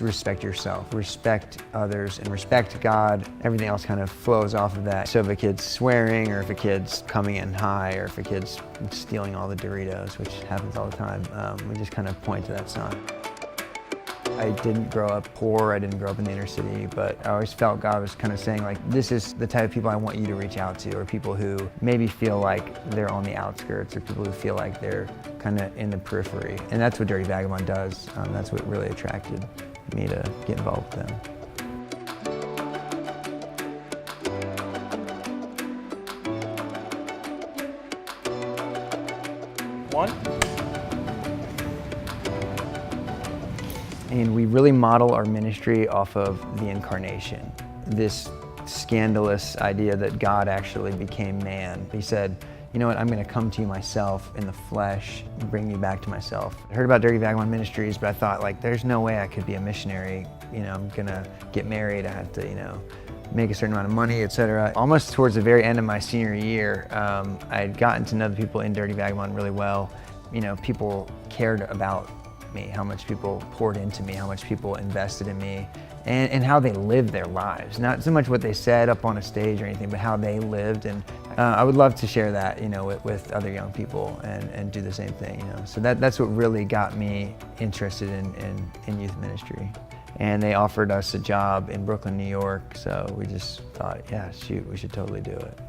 respect yourself, respect others, and respect God. Everything else kind of flows off of that. So if a kid's swearing, or if a kid's coming in high, or if a kid's stealing all the Doritos, which happens all the time, we just kind of point to that sign. I didn't grow up poor, I didn't grow up in the inner city, but I always felt God was kind of saying, like, this is the type of people I want you to reach out to, or people who maybe feel like they're on the outskirts, or people who feel like they're kind of in the periphery. And that's what Dirty Vagabond does. That's what really attracted me to get involved with them. One. And we really model our ministry off of the incarnation. This scandalous idea that God actually became man. He said, you know what, I'm going to come to you myself in the flesh and bring you back to myself. I heard about Dirty Vagabond Ministries, but I thought, like, there's no way I could be a missionary. You know, I'm going to get married, I have to, you know, make a certain amount of money, etc. Almost towards the very end of my senior year, I had gotten to know the people in Dirty Vagabond really well. You know, people cared about me, how much people poured into me, how much people invested in me, and how they lived their lives. Not so much what they said up on a stage or anything, but how they lived. And I would love to share that, you know, with other young people and do the same thing, you know. So that's what really got me interested in youth ministry. And they offered us a job in Brooklyn, New York, so we just thought, yeah, shoot, we should totally do it.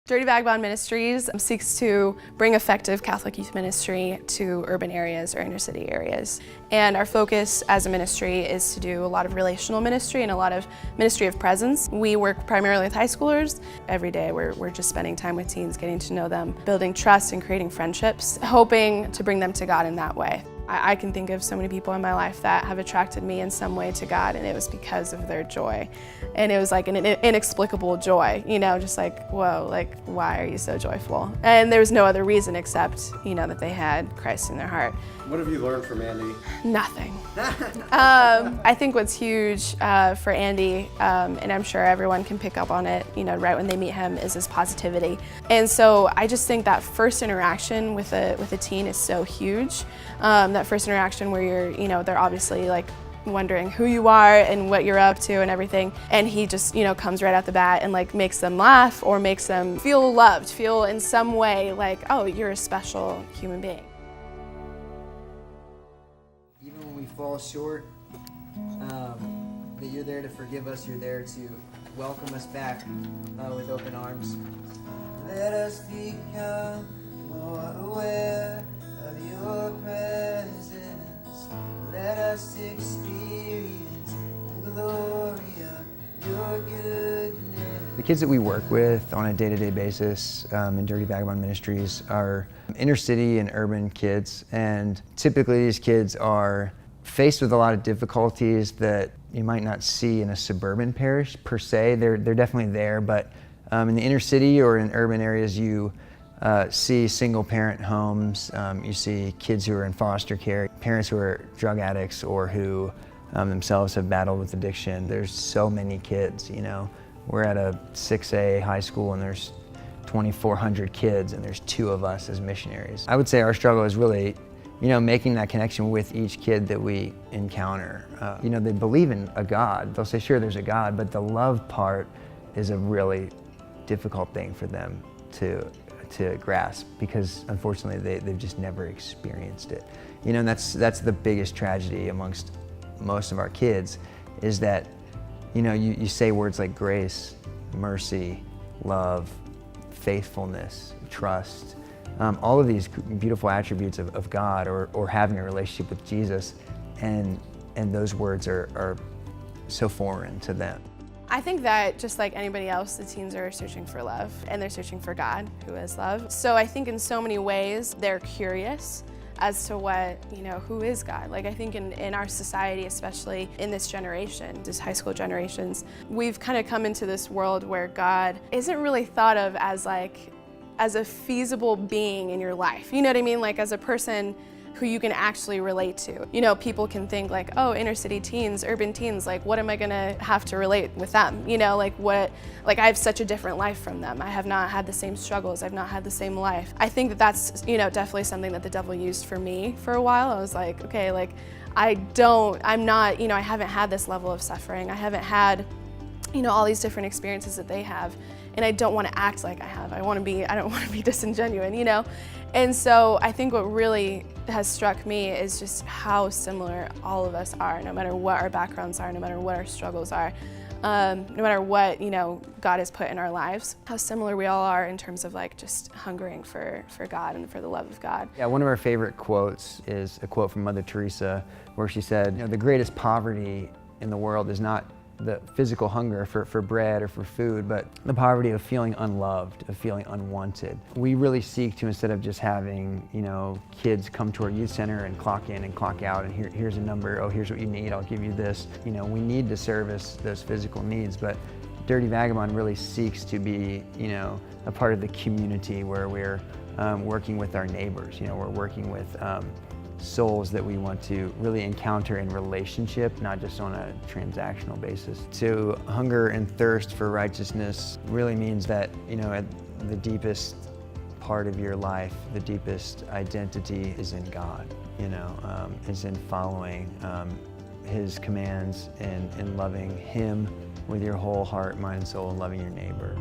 Dirty Vagabond Ministries seeks to bring effective Catholic youth ministry to urban areas or inner city areas. And our focus as a ministry is to do a lot of relational ministry and a lot of ministry of presence. We work primarily with high schoolers. Every day we're just spending time with teens, getting to know them, building trust and creating friendships, hoping to bring them to God in that way. I can think of so many people in my life that have attracted me in some way to God, and it was because of their joy. And it was like an inexplicable joy, you know, just like, whoa, like, why are you so joyful? And there was no other reason except, you know, that they had Christ in their heart. What have you learned from Andy? Nothing. I think what's huge for Andy, and I'm sure everyone can pick up on it, you know, right when they meet him, is his positivity. And so I just think that first interaction with a teen is so huge. That first interaction where you're, you know, they're obviously like wondering who you are and what you're up to and everything. And he just, you know, comes right out the bat and like makes them laugh or makes them feel loved, feel in some way like, oh, you're a special human being. Even when we fall short, that you're there to forgive us, you're there to welcome us back with open arms. Let us become more aware of your presence. Let us experience the glory of your goodness. The kids that we work with on a day-to-day basis in Dirty Vagabond Ministries are inner city and urban kids, and typically these kids are faced with a lot of difficulties that you might not see in a suburban parish per se. They're definitely there, but in the inner city or in urban areas, you see single-parent homes, you see kids who are in foster care, parents who are drug addicts or who themselves have battled with addiction. There's so many kids, you know. We're at a 6A high school and there's 2,400 kids and there's 2 of us as missionaries. I would say our struggle is really, you know, making that connection with each kid that we encounter. You know, they believe in a God. They'll say, sure, there's a God, but the love part is a really difficult thing for them to grasp because unfortunately they've just never experienced it. You know, and that's the biggest tragedy amongst most of our kids is that, you know, you say words like grace, mercy, love, faithfulness, trust, all of these beautiful attributes of God or having a relationship with Jesus, and those words are so foreign to them. I think that just like anybody else, the teens are searching for love and they're searching for God, who is love. So I think in so many ways they're curious as to what, you know, who is God? Like I think in our society, especially in this generation, this high school generations, we've kind of come into this world where God isn't really thought of as a feasible being in your life. You know what I mean? Like as a person who you can actually relate to. You know, people can think like, oh, inner city teens, urban teens, like what am I gonna have to relate with them? You know, like I have such a different life from them. I have not had the same struggles, I've not had the same life. I think that that's, you know, definitely something that the devil used for me for a while. I was like, okay, like I'm not, you know, I haven't had this level of suffering. I haven't had, you know, all these different experiences that they have. And I don't want to act like I have. I don't want to be disingenuous, you know? And so I think what really has struck me is just how similar all of us are, no matter what our backgrounds are, no matter what our struggles are, no matter what, you know, God has put in our lives, how similar we all are in terms of like just hungering for God and for the love of God. Yeah, one of our favorite quotes is a quote from Mother Teresa where she said, you know, the greatest poverty in the world is not the physical hunger for bread or for food, but the poverty of feeling unloved, of feeling unwanted. We really seek to, instead of just having, you know, kids come to our youth center and clock in and clock out and here's a number, oh, here's what you need, I'll give you this. You know, we need to service those physical needs, but Dirty Vagabond really seeks to be, you know, a part of the community where we're working with our neighbors. You know, we're working with souls that we want to really encounter in relationship, not just on a transactional basis. To hunger and thirst for righteousness really means that, you know, at the deepest part of your life, the deepest identity is in God, you know, is in following His commands and loving Him with your whole heart, mind, and soul, and loving your neighbor.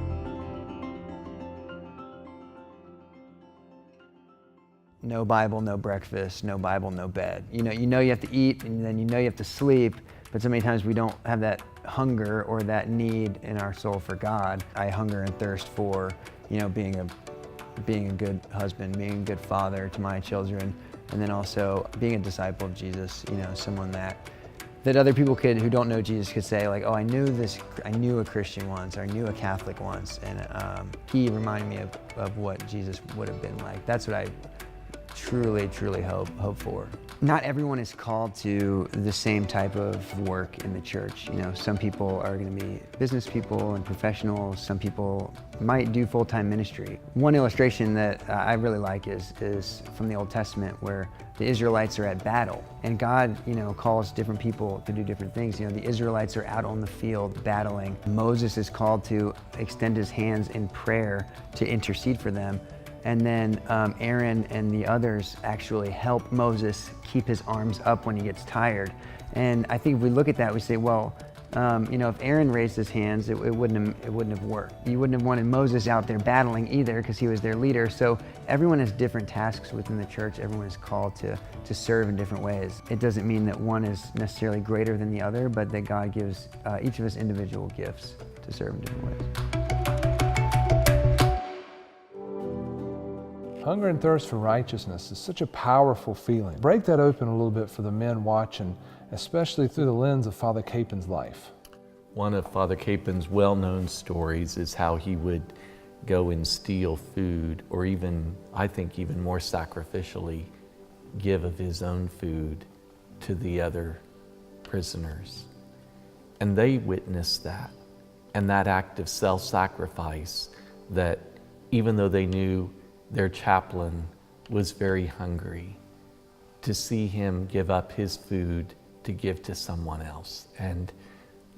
No Bible, no breakfast, no Bible, no bed. You know you have to eat, and then you know you have to sleep, but so many times we don't have that hunger or that need in our soul for God. I hunger and thirst for, you know, being a good husband, being a good father to my children, and then also being a disciple of Jesus, you know, someone that other people who don't know Jesus could say like, oh, I knew a Christian once, or I knew a Catholic once, and he reminded me of what Jesus would have been like. That's what I truly hope for. Not everyone is called to the same type of work in the church. You know, some people are going to be business people and professionals. Some people might do full-time ministry. One illustration that I really like is from the Old Testament, where the Israelites are at battle, and God, you know, calls different people to do different things. You know, the Israelites are out on the field battling. Moses is called to extend his hands in prayer to intercede for them. And then Aaron and the others actually help Moses keep his arms up when he gets tired. And I think if we look at that, we say, well, you know, if Aaron raised his hands, it wouldn't have worked. You wouldn't have wanted Moses out there battling either, because he was their leader. So everyone has different tasks within the church. Everyone is called to serve in different ways. It doesn't mean that one is necessarily greater than the other, but that God gives each of us individual gifts to serve in different ways. Hunger and thirst for righteousness is such a powerful feeling. Break that open a little bit for the men watching, especially through the lens of Father Capen's life. One of Father Capen's well-known stories is how he would go and steal food, or even, I think even more sacrificially, give of his own food to the other prisoners. And they witnessed that, and that act of self-sacrifice, that even though they knew their chaplain was very hungry, to see him give up his food to give to someone else. And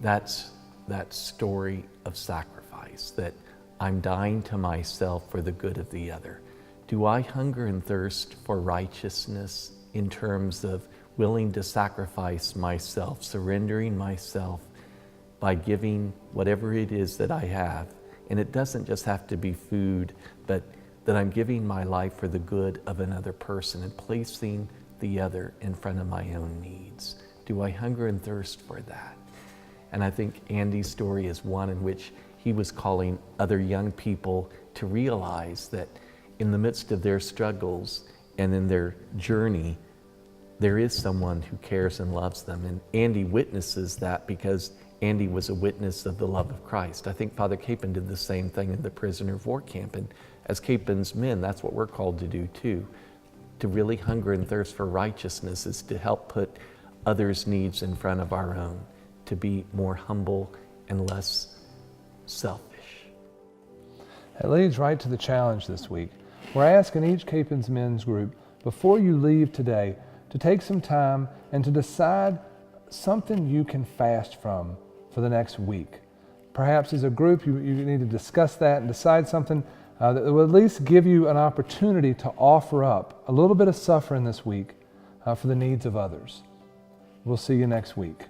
that's that story of sacrifice, that I'm dying to myself for the good of the other. Do I hunger and thirst for righteousness in terms of willing to sacrifice myself, surrendering myself by giving whatever it is that I have? And it doesn't just have to be food, but that I'm giving my life for the good of another person and placing the other in front of my own needs. Do I hunger and thirst for that? And I think Andy's story is one in which he was calling other young people to realize that in the midst of their struggles and in their journey, there is someone who cares and loves them. And Andy witnesses that because Andy was a witness of the love of Christ. I think Father Capen did the same thing in the prisoner of war camp. And as Capen's men, that's what we're called to do too. To really hunger and thirst for righteousness is to help put others' needs in front of our own, to be more humble and less selfish. That leads right to the challenge this week. We're asking each Capen's men's group before you leave today to take some time and to decide something you can fast from for the next week. Perhaps as a group you need to discuss that and decide something that will at least give you an opportunity to offer up a little bit of suffering this week for the needs of others. We'll see you next week.